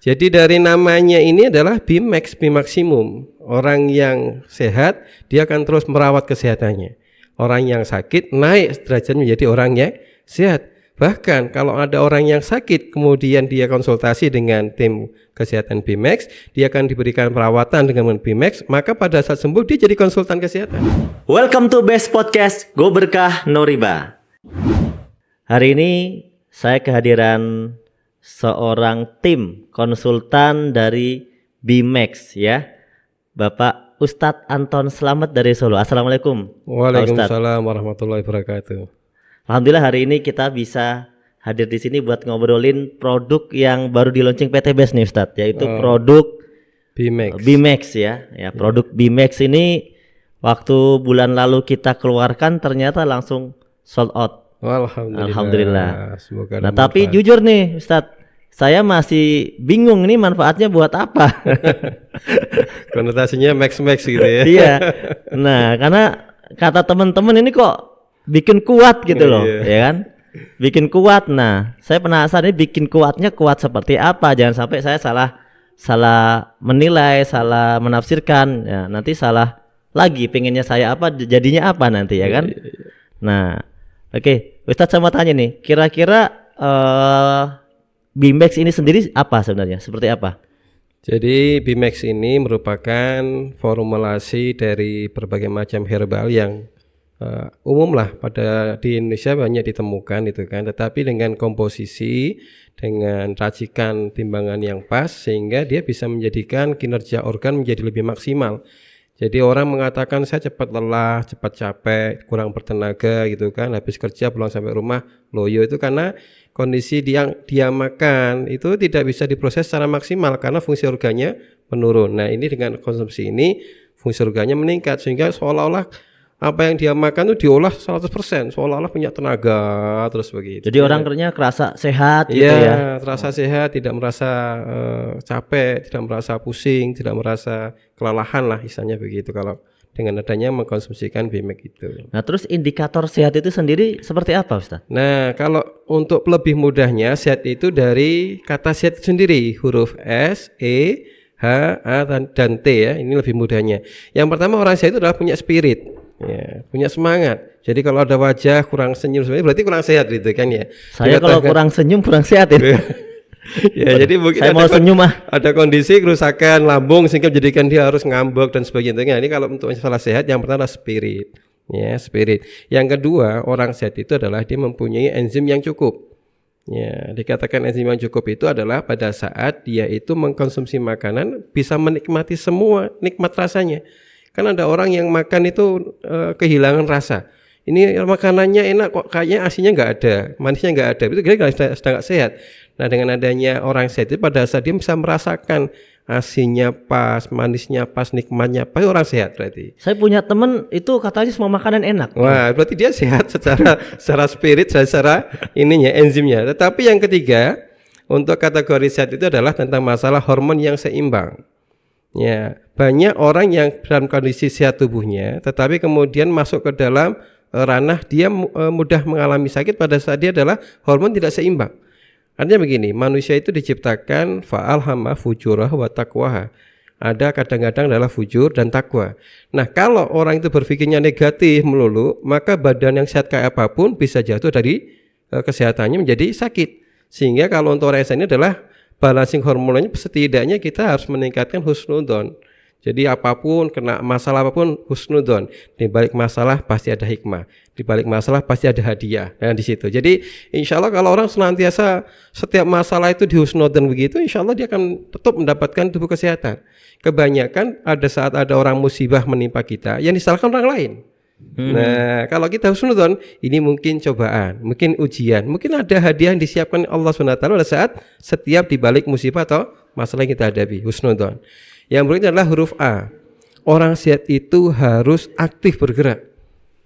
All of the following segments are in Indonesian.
Jadi dari namanya ini adalah Bimax, bimaksimum. Orang yang sehat dia akan terus merawat kesehatannya. Orang yang sakit naik derajatnya menjadi orang yang sehat. Bahkan kalau ada orang yang sakit kemudian dia konsultasi dengan tim kesehatan Bimax, dia akan diberikan perawatan dengan Bimax, maka pada saat sembuh dia jadi konsultan kesehatan. Welcome to Best Podcast Go Berkah No Riba. Hari ini saya kehadiran seorang tim konsultan dari Bimax ya, Bapak Ustadz Anton Slamet dari Solo. Assalamualaikum. Waalaikumsalam warahmatullahi wabarakatuh. Alhamdulillah hari ini kita bisa hadir di sini buat ngobrolin produk yang baru di launching PT Best nih Ustadz, yaitu produk Bimax ya. Produk Bimax ini waktu bulan lalu kita keluarkan ternyata langsung sold out. Alhamdulillah. Semoga nah tapi jujur nih Ustadz, saya masih bingung nih manfaatnya buat apa. Konotasinya max gitu ya. Iya. Nah karena kata teman-teman ini kok bikin kuat gitu loh, ya kan? Bikin kuat. Nah saya penasaran ini bikin kuatnya kuat seperti apa. Jangan sampai saya salah menilai, salah menafsirkan. Ya, nanti salah lagi. Pengennya saya apa, jadinya apa nanti ya kan? Nah oke, Ustadz saya mau tanya nih, kira-kira Bimax ini sendiri apa sebenarnya? Seperti apa? Jadi Bimax ini merupakan formulasi dari berbagai macam herbal yang umum lah di Indonesia banyak ditemukan itu kan, tetapi dengan komposisi, dengan racikan timbangan yang pas sehingga dia bisa menjadikan kinerja organ menjadi lebih maksimal. Jadi orang mengatakan saya cepat lelah, cepat capek, kurang bertenaga gitu kan, habis kerja pulang sampai rumah loyo, itu karena kondisi dia makan itu tidak bisa diproses secara maksimal karena fungsi organnya menurun. Nah ini dengan konsumsi ini fungsi organnya meningkat sehingga seolah-olah apa yang dia makan itu diolah 100%, seolah-olah punya tenaga terus begitu. Jadi orang kerja kerasa sehat gitu ya. Terasa sehat, tidak merasa capek, tidak merasa pusing, tidak merasa kelelahan lah istilahnya begitu kalau dengan adanya mengkonsumsikan Bimax itu. Nah terus indikator sehat itu sendiri seperti apa Ustaz? Nah kalau untuk lebih mudahnya sehat itu dari kata sehat itu sendiri, huruf S, E, H, A dan T ya, ini lebih mudahnya. Yang pertama orang sehat itu adalah punya spirit. Ya, punya semangat. Jadi kalau ada wajah kurang senyum sebenarnya berarti kurang sehat gitu kan ya. Saya kalau kurang senyum kurang sehat ya. Ya jadi mungkin saya mau senyum ada kondisi kerusakan lambung sehingga menjadikan dia harus ngambek dan sebagainya. Ini kalau untuk masalah sehat yang pertama adalah spirit. Ya, spirit. Yang kedua, orang sehat itu adalah dia mempunyai enzim yang cukup. Ya, dikatakan enzim yang cukup itu adalah pada saat dia itu mengkonsumsi makanan bisa menikmati semua nikmat rasanya. Kan ada orang yang makan itu kehilangan rasa. Ini makanannya enak kok kayaknya asinnya nggak ada, manisnya nggak ada. Itu kira-kira sedang nggak sehat. Nah dengan adanya orang sehat itu pada saat dia bisa merasakan asinnya pas, manisnya pas, nikmatnya pas, orang sehat berarti. Saya punya teman itu katanya semua makanan enak. Wah berarti dia sehat secara spirit, secara ininya enzimnya. Tetapi yang ketiga untuk kategori sehat itu adalah tentang masalah hormon yang seimbang. Ya, banyak orang yang dalam kondisi sehat tubuhnya, tetapi kemudian masuk ke dalam ranah dia mudah mengalami sakit pada saat dia adalah hormon tidak seimbang. Artinya begini, manusia itu diciptakan fa'alhama fujurah wa taqwaha. Ada kadang-kadang adalah fujur dan takwa. Nah, kalau orang itu berpikirnya negatif melulu, maka badan yang sehat kayak apapun bisa jatuh dari kesehatannya menjadi sakit. Sehingga kalau untuk orang ini adalah balancing hormonnya setidaknya kita harus meningkatkan husnudon. Jadi apapun, kena masalah apapun husnudon. Di balik masalah pasti ada hikmah. Di balik masalah pasti ada hadiah. Nah di situ. Jadi insya Allah kalau orang senantiasa setiap masalah itu di husnudon begitu, insya Allah dia akan tetap mendapatkan tubuh kesehatan. Kebanyakan ada saat ada orang musibah menimpa kita yang disalahkan orang lain. Nah kalau kita husnudon, ini mungkin cobaan, mungkin ujian, mungkin ada hadiah yang disiapkan Allah SWT pada saat setiap dibalik musibah atau masalah yang kita hadapi. Husnudon. Yang berikutnya adalah huruf A. Orang sehat itu harus aktif bergerak.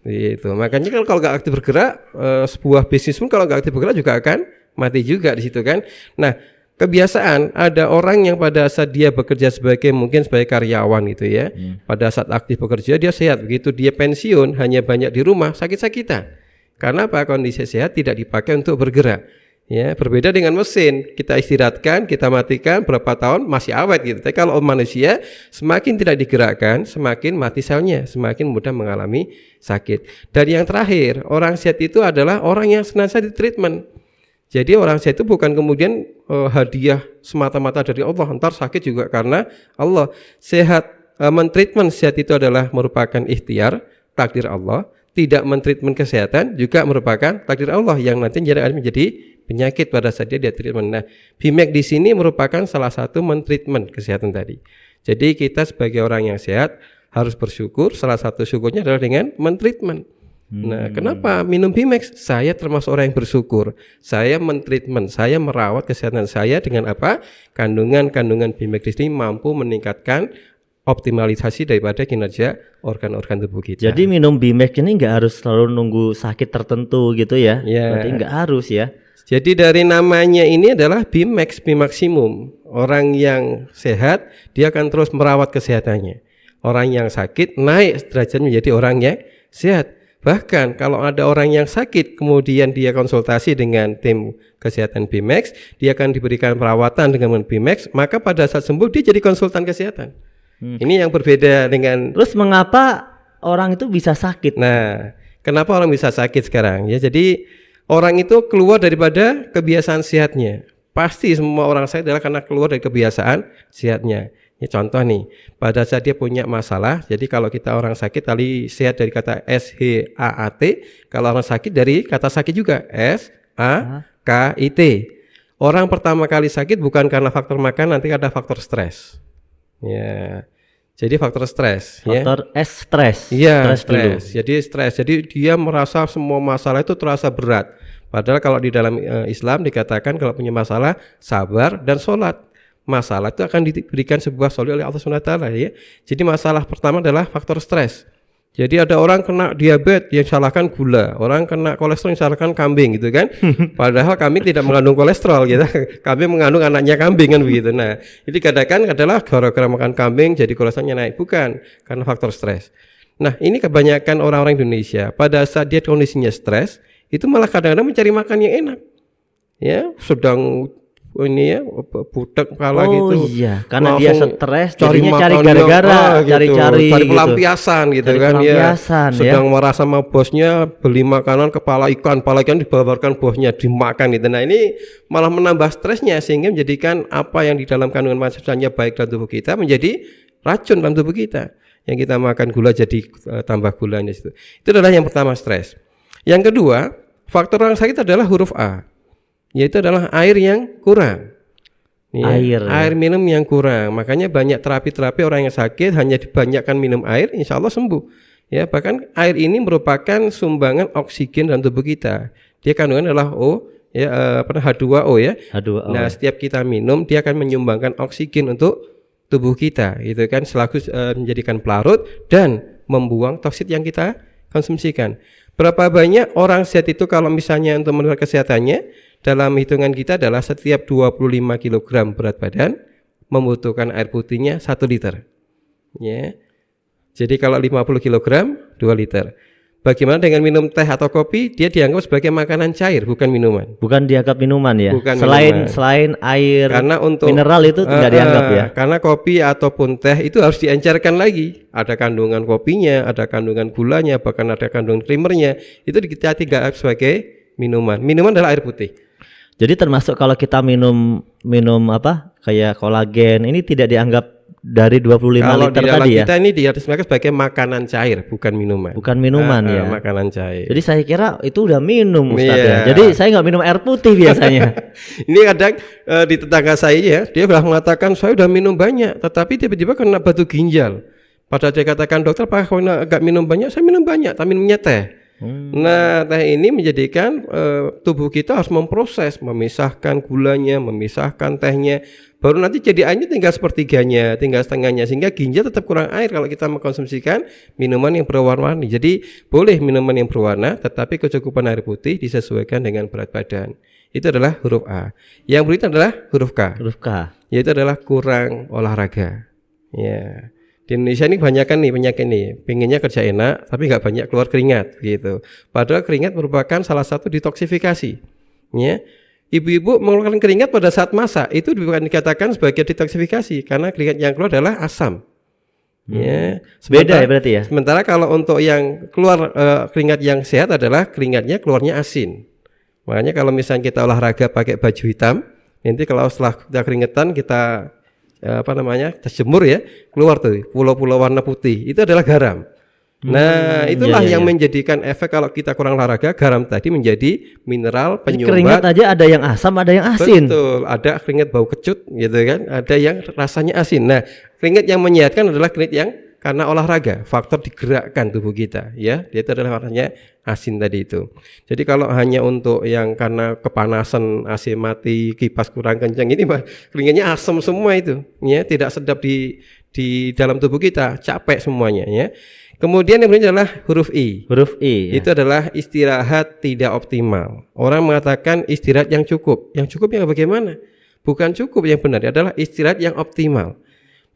Gitu. Makanya kalau nggak aktif bergerak, sebuah bisnis pun kalau nggak aktif bergerak juga akan mati juga di situ kan. Nah kebiasaan ada orang yang pada saat dia bekerja mungkin sebagai karyawan gitu ya, pada saat aktif bekerja dia sehat, begitu dia pensiun hanya banyak di rumah sakit-sakitan. Karena apa? Kondisi sehat tidak dipakai untuk bergerak. Ya, berbeda dengan mesin. Kita istirahatkan, kita matikan berapa tahun masih awet gitu. Tapi kalau manusia semakin tidak digerakkan, semakin mati selnya, semakin mudah mengalami sakit. Dan yang terakhir, orang sehat itu adalah orang yang senantiasa ditreatment. Jadi orang sehat itu bukan kemudian hadiah semata-mata dari Allah, entar sakit juga karena Allah. Sehat, mentreatment sehat itu adalah merupakan ikhtiar, takdir Allah. Tidak mentreatment kesehatan juga merupakan takdir Allah yang nanti menjadi penyakit pada saat dia treatment. Nah, BMAC di sini merupakan salah satu mentreatment kesehatan tadi. Jadi kita sebagai orang yang sehat harus bersyukur. Salah satu syukurnya adalah dengan mentreatment. Nah, kenapa minum BMAC? Saya termasuk orang yang bersyukur. Saya mentreatment, saya merawat kesehatan saya dengan apa? Kandungan BMAC di sini mampu meningkatkan optimalisasi daripada kinerja organ-organ tubuh kita. Jadi minum BMAC ini nggak harus selalu nunggu sakit tertentu gitu ya? Berarti nggak harus ya? Jadi dari namanya ini adalah BMAX, Bimaksimum. Orang yang sehat dia akan terus merawat kesehatannya. Orang yang sakit naik derajatnya menjadi orang yang sehat. Bahkan kalau ada orang yang sakit kemudian dia konsultasi dengan tim kesehatan BMAX, dia akan diberikan perawatan dengan BMAX, maka pada saat sembuh dia jadi konsultan kesehatan. Ini yang berbeda dengan. Terus mengapa orang itu bisa sakit? Nah, kenapa orang bisa sakit sekarang? Ya, jadi orang itu keluar daripada kebiasaan sehatnya. Pasti semua orang sakit adalah karena keluar dari kebiasaan sehatnya. Ini contoh nih, pada saat dia punya masalah, jadi kalau kita orang sakit tadi sehat dari kata SHAAT, kalau orang sakit dari kata sakit juga SAKIT. Orang pertama kali sakit bukan karena faktor makan, nanti ada faktor stres. Ya. Jadi faktor stres, faktor ya. Stres. Iya, stres. Jadi stres. Jadi dia merasa semua masalah itu terasa berat. Padahal kalau di dalam Islam dikatakan kalau punya masalah sabar dan sholat. Masalah itu akan diberikan sebuah solusi oleh Allah SWT ya. Jadi masalah pertama adalah faktor stres. Jadi ada orang kena diabetes yang salahkan gula, orang kena kolesterol yang salahkan kambing gitu kan. Padahal kambing tidak mengandung kolesterol gitu. Kambing mengandung anaknya kambing kan begitu. Nah, ini kadang-kadang adalah gara-gara makan kambing jadi kolesterolnya naik, bukan karena faktor stres. Nah, ini kebanyakan orang-orang Indonesia pada saat dia kondisinya stres, itu malah kadang-kadang mencari makan yang enak. Ya, sedang ini ya budak kepala gitu. Oh iya, karena dia stres jadinya cari gara-gara, cari pelampiasan gitu kan ya. Sedang marah sama bosnya, beli makanan kepala ikan dibawarkan bosnya dimakan gitu. Nah, ini malah menambah stresnya sehingga menjadikan apa yang di dalam kandungan manusianya baik dalam tubuh kita menjadi racun dalam tubuh kita. Yang kita makan gula jadi tambah gulanya itu. Itu adalah yang pertama, stres. Yang kedua, faktor orang sakit adalah huruf A. Yaitu adalah air yang kurang. Ya, air minum yang kurang. Makanya banyak terapi-terapi orang yang sakit hanya dibanyakkan minum air, insya Allah sembuh. Ya, bahkan air ini merupakan sumbangan oksigen dalam tubuh kita. Dia kandungan adalah O, ya, H2O ya. H2O. Nah, setiap kita minum dia akan menyumbangkan oksigen untuk tubuh kita, gitu kan, selaku menjadikan pelarut dan membuang toksit yang kita konsumsikan. Berapa banyak orang sehat itu kalau misalnya untuk menurut kesehatannya dalam hitungan kita adalah setiap 25 kg berat badan membutuhkan air putihnya 1 liter. Ya. Jadi kalau 50 kg 2 liter. Bagaimana dengan minum teh atau kopi? Dia dianggap sebagai makanan cair, bukan minuman. Bukan dianggap minuman ya. Bukan selain air karena untuk mineral itu tidak dianggap ya. Karena kopi ataupun teh itu harus diencerkan lagi. Ada kandungan kopinya, ada kandungan gulanya, bahkan ada kandungan creamernya. Itu kita tidak sebagai minuman. Minuman adalah air putih. Jadi termasuk kalau kita minum apa? Kayak kolagen, ini tidak dianggap dari 25 kalau liter di dalam tadi ya. Kita ini diartikan sebagai makanan cair, bukan minuman. Bukan minuman ya. Makanan cair. Jadi saya kira itu udah minum Ustaz ya. Jadi saya nggak minum air putih biasanya. Ini kadang di tetangga saya ya, dia sudah mengatakan saya udah minum banyak, tetapi tiba-tiba kena batu ginjal. Padahal dia katakan, dokter, Pak, kalau nggak minum banyak, saya minum banyak, tapi minumnya teh. Nah, teh ini menjadikan tubuh kita harus memproses, memisahkan gulanya, memisahkan tehnya, baru nanti jadi airnya tinggal sepertiganya, tinggal setengahnya, sehingga ginjal tetap kurang air kalau kita mengkonsumsikan minuman yang berwarna-warni. Jadi boleh minuman yang berwarna, tetapi kecukupan air putih disesuaikan dengan berat badan. Itu adalah huruf A. Yang berikutnya adalah huruf K. Huruf K. Yaitu adalah kurang olahraga. Ya. Di Indonesia ini banyak kan nih penyakit nih, pengennya kerja enak tapi nggak banyak keluar keringat gitu. Padahal keringat merupakan salah satu detoksifikasi. Ya, Ibu-ibu mengeluarkan keringat pada saat masak itu bukan dikatakan sebagai detoksifikasi karena keringat yang keluar adalah asam. Ya, Beda ya berarti ya. Sementara kalau untuk yang keluar keringat yang sehat adalah keringatnya keluarnya asin. Makanya kalau misalnya kita olahraga pakai baju hitam, nanti kalau setelah kita keringetan kita kita jemur ya, keluar tuh pulau-pulau warna putih, itu adalah garam. Nah, itulah yang menjadikan efek kalau kita kurang olahraga, garam tadi menjadi mineral penyumbat. Keringat aja ada yang asam, ada yang asin. Betul, ada keringat bau kecut gitu kan, ada yang rasanya asin. Nah, keringat yang menyehatkan adalah keringat yang karena olahraga, faktor digerakkan tubuh kita ya. Dia itu adalah warnanya asin tadi itu. Jadi kalau hanya untuk yang karena kepanasan, AC mati, kipas kurang kencang, ini keringatnya asam semua itu ya, tidak sedap di dalam tubuh kita, capek semuanya ya. Kemudian yang berikutnya adalah huruf I. Huruf I. Itu adalah istirahat tidak optimal. Orang mengatakan istirahat yang cukup. Yang cukup yang bagaimana? Bukan cukup, yang benar adalah istirahat yang optimal.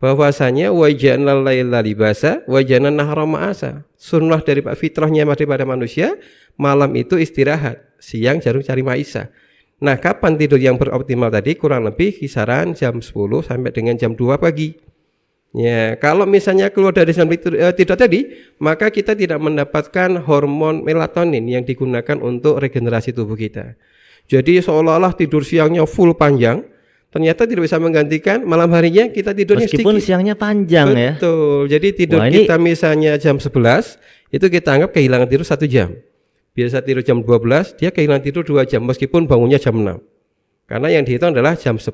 Bahwasanya wajanal laila libasa wajanan nahara ma'asa. Sunnah dari fitrahnya daripada manusia, malam itu istirahat, siang jarum cari maisha. Nah, kapan tidur yang beroptimal tadi? Kurang lebih kisaran jam 10 sampai dengan jam 2 pagi. Ya, kalau misalnya keluar dari tidur tadi, maka kita tidak mendapatkan hormon melatonin yang digunakan untuk regenerasi tubuh kita. Jadi seolah-olah tidur siangnya full panjang, ternyata tidak bisa menggantikan malam harinya kita tidurnya meskipun sedikit. Siangnya panjang. Betul. Ya. Betul. Jadi tidur kita misalnya jam 11, itu kita anggap kehilangan tidur 1 jam. Biasa tidur jam 12, dia kehilangan tidur 2 jam meskipun bangunnya jam 6. Karena yang dihitung adalah jam 10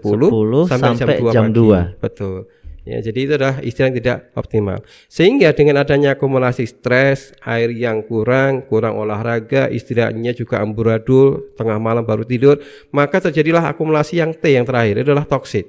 sampai jam 2 pagi. Betul. Ya, jadi itu adalah istirahat yang tidak optimal. Sehingga dengan adanya akumulasi stres, air yang kurang olahraga, istirahatnya juga amburadul, tengah malam baru tidur, maka terjadilah akumulasi yang T yang terakhir, itu adalah toksit.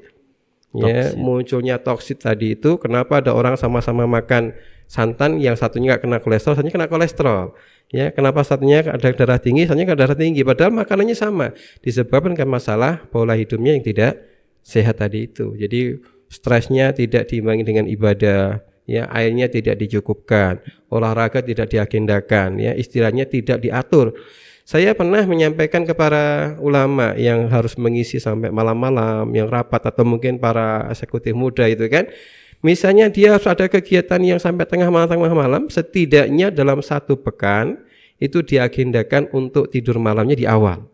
Ya, munculnya toksit tadi itu kenapa ada orang sama-sama makan santan, yang satunya nggak kena kolesterol, satunya kena kolesterol. Ya, kenapa satunya ada darah tinggi, satunya ada darah tinggi, padahal makanannya sama, disebabkan karena masalah pola hidupnya yang tidak sehat tadi itu. Jadi stresnya tidak diimbangi dengan ibadah, ya, airnya tidak dicukupkan, olahraga tidak diagendakan, ya, istirahatnya tidak diatur. Saya pernah menyampaikan kepada ulama yang harus mengisi sampai malam-malam, yang rapat atau mungkin para eksekutif muda itu kan, misalnya dia harus ada kegiatan yang sampai tengah malam, setidaknya dalam 1 pekan itu diagendakan untuk tidur malamnya di awal.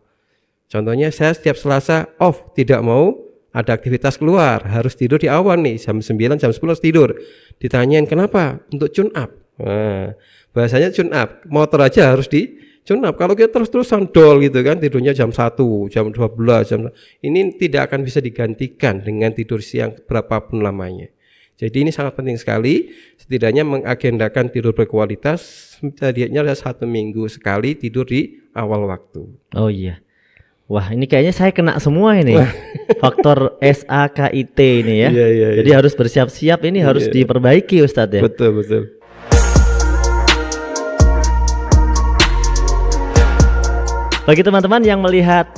Contohnya saya setiap Selasa off, tidak mau ada aktivitas keluar, harus tidur di awal nih, jam 9, jam 10 tidur. Ditanyain kenapa? Untuk tune up. Nah, bahasanya tune up, motor aja harus di tune up. Kalau kita terus-terusan dol gitu kan, tidurnya jam 1, jam 12, ini tidak akan bisa digantikan dengan tidur siang berapapun lamanya. Jadi ini sangat penting sekali, setidaknya mengagendakan tidur berkualitas, setidaknya ada 1 minggu sekali tidur di awal waktu. Oh iya. Wah, ini kayaknya saya kena semua ini. Faktor SAKIT ini ya. Jadi harus bersiap-siap, ini harus diperbaiki Ustadz ya. Betul. Bagi teman-teman yang melihat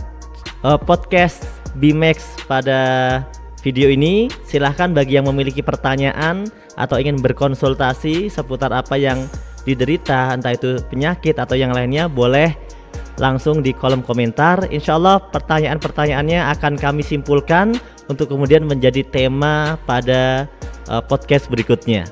podcast BMAX pada video ini, silahkan bagi yang memiliki pertanyaan atau ingin berkonsultasi seputar apa yang diderita, entah itu penyakit atau yang lainnya, boleh langsung di kolom komentar. Insya Allah pertanyaan-pertanyaannya akan kami simpulkan untuk kemudian menjadi tema pada podcast berikutnya.